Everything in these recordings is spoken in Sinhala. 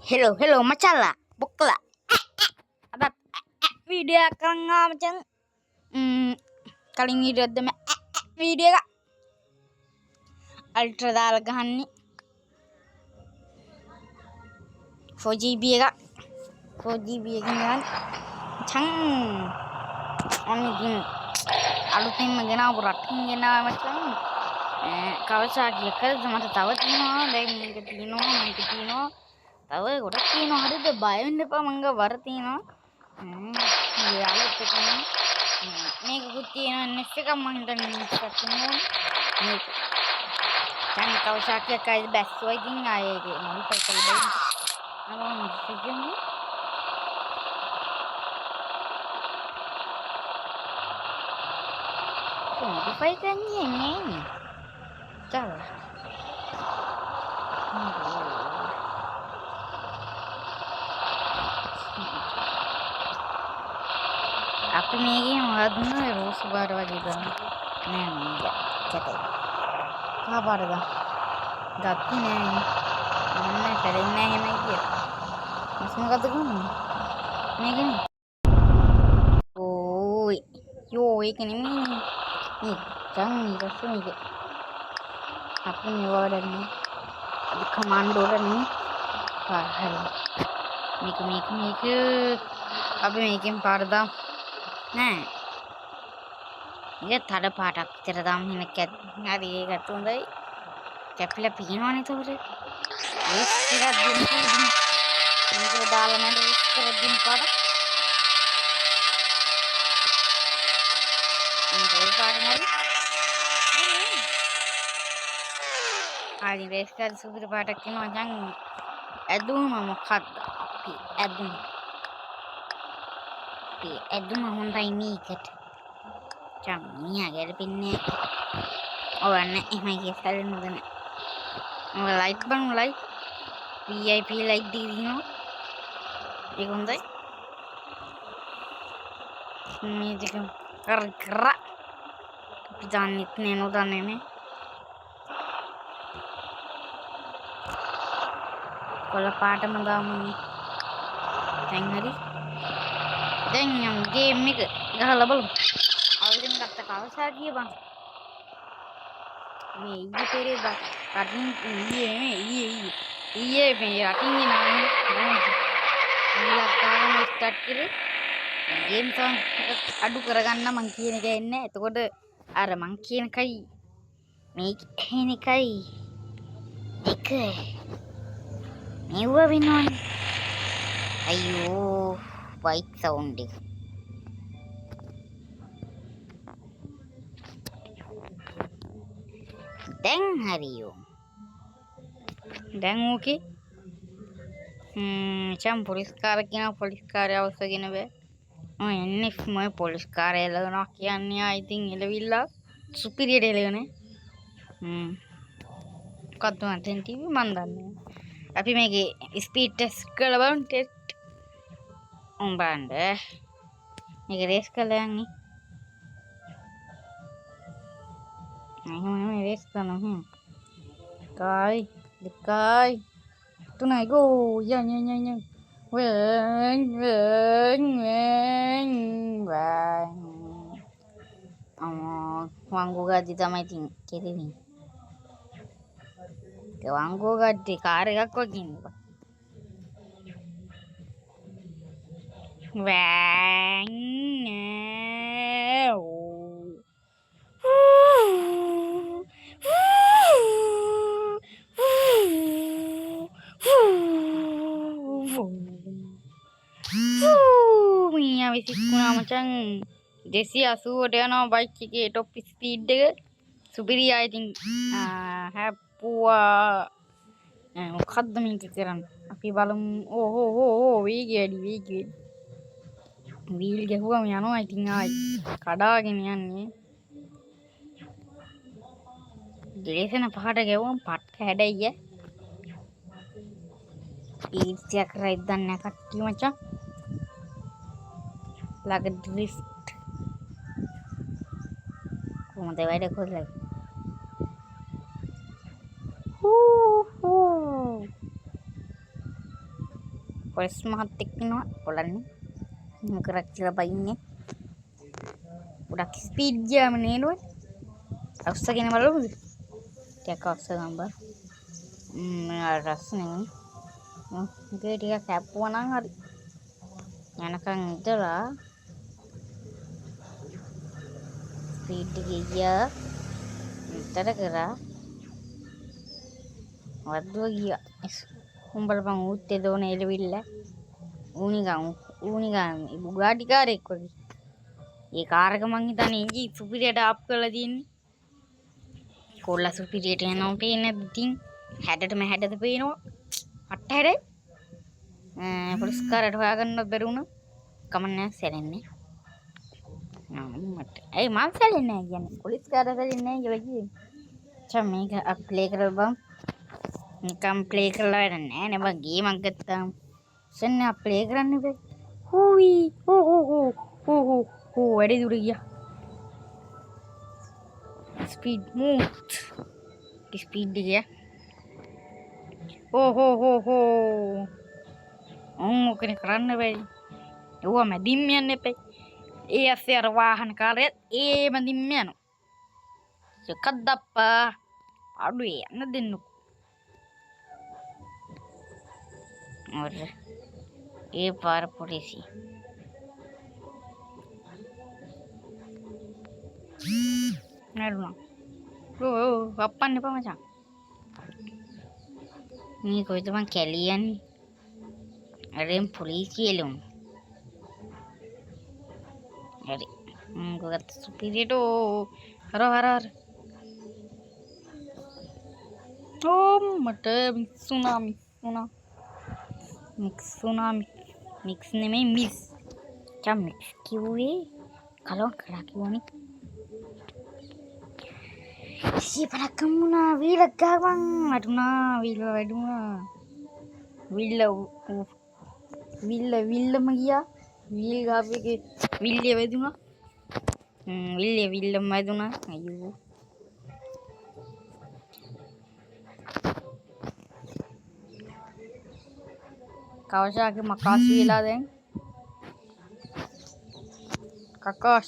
Hello macala bokla adat video kan macam kali ini ada video kak ultra dal gahani 4GB kak 4GB kan cang ini alutin magana buratin gina macam kalau saya kira sama tertawa tino tahu udah tino hari itu bayar nih pak mangga baru tino ya alat itu nih tino nasi kamang dan tino nih kan kalau saya kira kayak best way tinggal ya gitu mau kalau bayar apa mau sejauh modify kan ini cara aku nih mau terus baru aja dong nih enggak cetek kabar dah gati nih mana sering nih lagi masih mau kata gue nih gini oi yoi kan ini nih jangan nih kasih nih aku nih wadah nih di komando nih wah make अब making पारदा nah ini thada patak tiradam hina ket ngari gatundai kepla pinone to re yes tira din ini dalana yes tira din pada ini pada mari ari res kar subir patak kino jang edum mokhat edum hontai miket jam ni agak pinne warna lagi sekali nudana light bang light VIP light di dino ikundai ini juga kerak janit nenudan ini kalau pada mendamu tengari yang game ni gak belum awalin kata kau lagi bang ini pere bang cutting iya cutting ini namanya start kiri game tuh adu keragan monkey ini kayaknya itu kode ada monkey ini kai ini kai Mewa binon ayo white sound deh deng hariyo deng oke macam polis car awak segini be oh ini semua polis car elo nakian ni I think elo villa superior elo ne kadu anten TV mandan tapi megi speed test kalau bang test bande megi race kalau yang ni race kalau kai tu naik go ya weng wanggu gaji tamai ting kiri ni ke wanggu gaji kare aku gini weng minyak besi kuna macam desi asu ada na bike ke top speed deh superior I think hapua khadam ini keren api balum oh wheel ke hua miano I think kada gini ani desa na pada ke hua pat ada ya speed check right dan nak macam lagi drift como te va a ir a coger police මහත්තයෙක් ඉන්නවා බලන්න මොකක්ද කියලා බයින්නේ ගොඩක් ස්පීඩ් ගියාම නේනුව අවශ්‍යගෙන බලමුද ටිකක් අවශ්‍ය ගම්බා රස් නෙමෙයි මේක ටිකක් කැප්පුවා නම් හරි යනකම් ඉඳලා ස්පීඩ් එකේ ගියා විතර කරා වද්දුව ගියා උඹලපන් ඌත්තේ දෝන එළවිල්ල ඌනිගම් බුගාටි කාරෙක් වගේ ඒ කාර් එක මං හිතන්නේ ඉංජි සුපිරියට ආප් කරලා තියෙන්නේ කොල්ලා සුපිරියට යනවා පේන්නේ නැද්ද ඉතින් හැඩටම හැඩද පේනවා අට හැඩේ පොලිස් කාරට හොයාගන්න බැරි වුණා කමන්නේ සැලෙන්නේ මට ඒ මං සැලෙන්නේ නැහැ කියන්නේ පොලිස් කාරට සැලෙන්නේ නැහැ කියලා කිව්වේ චම් මේක ප්ලේ කරලා බං නිකම් ප්ලේ කරලා වැඩ නැහැ නේ බං ගේමක් ගත්තාම සෙන්න ප්ලේ කරන්න බෑ හූයි හෝ වැඩි දුර ගියා ස්පීඩ් මූට් ස්පීඩ් ගියා හෝ ඔක්කොනේ කරන්න බෑ ඒවා මැදින් යන්න එපා ඒ ඇස්සේ අර වාහන කාරය ඒ මැදින් යනවා එකක් දප්පා අඩුවේ යන්න දෙන්නකෝ और ये पार पड़ेसी नरुना अपन ने पहुंचा नहीं कोई तो मैं कैलियन अरे पुलिस के लूं अरे को कत सुपीरियर तो हरो हरो ओ मट सुना मिक्स ने में मिस क्या मिक्स क्यों kalau keraki wani si pada kamu na wila gawang aduna wila magia wil gawe ke wille weduna wille maduna ayo kawasaki makasi wila den kakak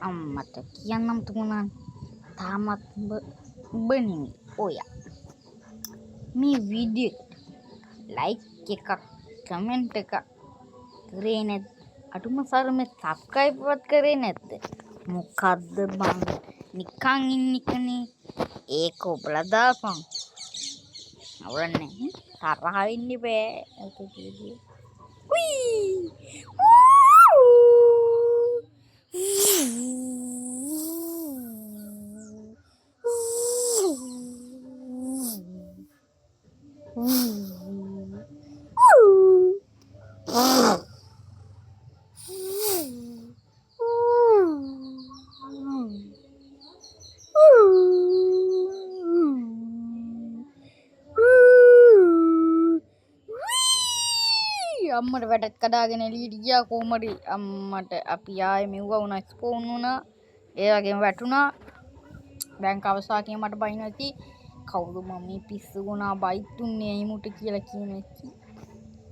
amat kian nam tumunan tamat bening oh ya mi video like එකක් comment එකක් කරේ නැත් අඩුම සරම subscribe වත් කරේ නැද්ද මොකද්ද බං නිකන් ඉන්නකනේ ඒක ඔබලා දාපන් අවරන්නේ තරහ වෙන්න බෑ ඒක කිව්වේ අම්මට වැඩත් කඩාගෙන එළියට ගියා කොහමරි අම්මට අපි ආයේ මෙව්වා වුණා ස්පෝන් වුණා ඒ වගේම වැටුණා දැන් කවසාකිය මට බයින ඇති කවුද මම මේ පිස්සු ගුණා බයිට් දුන්නේ එමුට කියලා කියන එක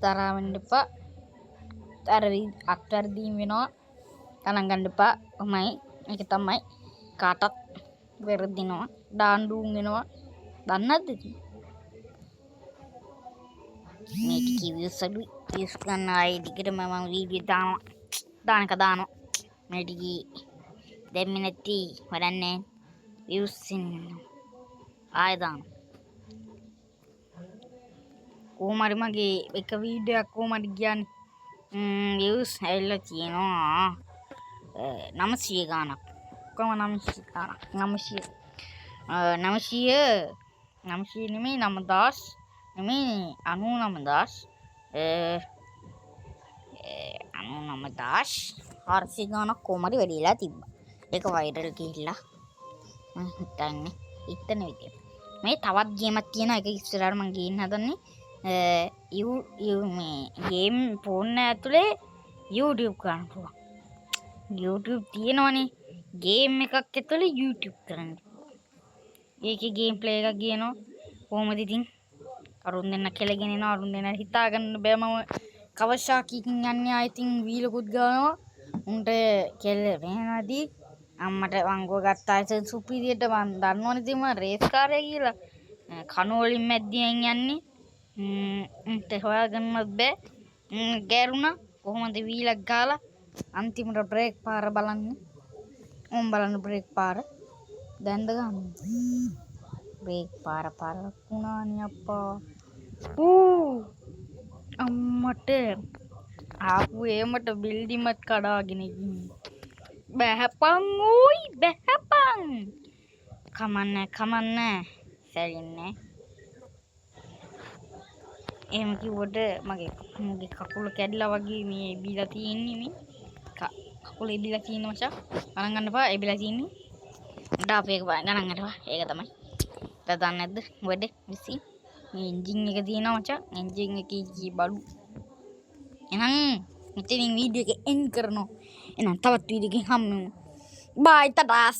තරහ වෙන්න එපා අත්තරදීම් වෙනවා ගණන් ගන්න එපා ඔමයි ඒක තමයි කාටත් වෙරදිනවා ඩාන්ඩුම් වෙනවා දන්නවද ඉතින් මේ ටිකේ views අඩුයි views ගන්න ආයේ ටිකටම මම වීඩියෝ දානවා මේ ටිකේ දෙන්නේ නැති වඩන්නේ views ආයේ දානවා කොහමරි මගේ එක වීඩියෝ එකක් කොහමරි කියන්නේ views ඇවිල්ලා තියෙනවා 900 ගාණක් කොහම 900 නෙමෙයි 9000 නෙමෙයි 99000 ගාණක් කොහමරි වැඩිලා තිබ්බා ඒක වයිරල් ගිහිල්ලා මම හිතන්නේ ඉතන විදියට මේ තවත් ගේමක් තියෙනවා ඒක ඉස්සරහට මම ගේන්න හදන්නේ මේ ගේම් ෆෝන් ඇතුලේ YouTube කරන්න පුළුවන් YouTube තියෙනවනේ ගේම් එකක් ඇතුලේ YouTube කරන්න ඒකේ ගේම් ප්ලේ එකක් ගේනවා කොහොමද ඉතින් අරුන් දෙන්න කෙලගෙන එනවා අරුන් දෙන්න හිතා ගන්න බෑ මම කවශා කිකින් යන්නේ ආයිතින් වීලකුත් ගානවා උන්ට කෙල්ල වෙනදී අම්මට වංගුව ගත්තා ඉතින් සුපිරියට මන් දන්නවනේ ඉතින් මම රේස් කාරය කියලා කණුවලින් මැද්දියෙන් යන්නේ උන්ට හොයාගන්නත් බෑ ගෑරුණා කොහොමද වීලක් ගාලා අන්තිමට බ්‍රේක් පාර බලන්න උන් බලන්න බ්‍රේක් පාර දැන්ද ගන්න බ්‍රේක් පාර වුණානේ අප්පා අම්මට ආපු ඒමට බිල්ඩිමත් කඩාගෙන බැහැපන් ඕයි බැහැපන් කමන්නේ සැරින්නේ එහෙම කිව්වට මගේ කකුල කැඩිලා වගේ මේ බීලා තියෙන්නේ මේ කකුල එබිලා තියෙන මචං ගණන් ගන්න එපා එබිලා තියෙන්නේ ඩාපේක ගණන් ගන්න එපා ඒක තමයි දන්නේ නැද්ද වැඩේ විසි මේ එන්ජින් එක තියෙනවා මචං එන්ජින් එකේ කී බඩු එහෙනම් මෙතනින් වීඩියෝ එක එන්ඩ් කරනවා එහෙනම් තවත් වීඩියෝ එකකින් හම්බෙමු බයි ටටාස්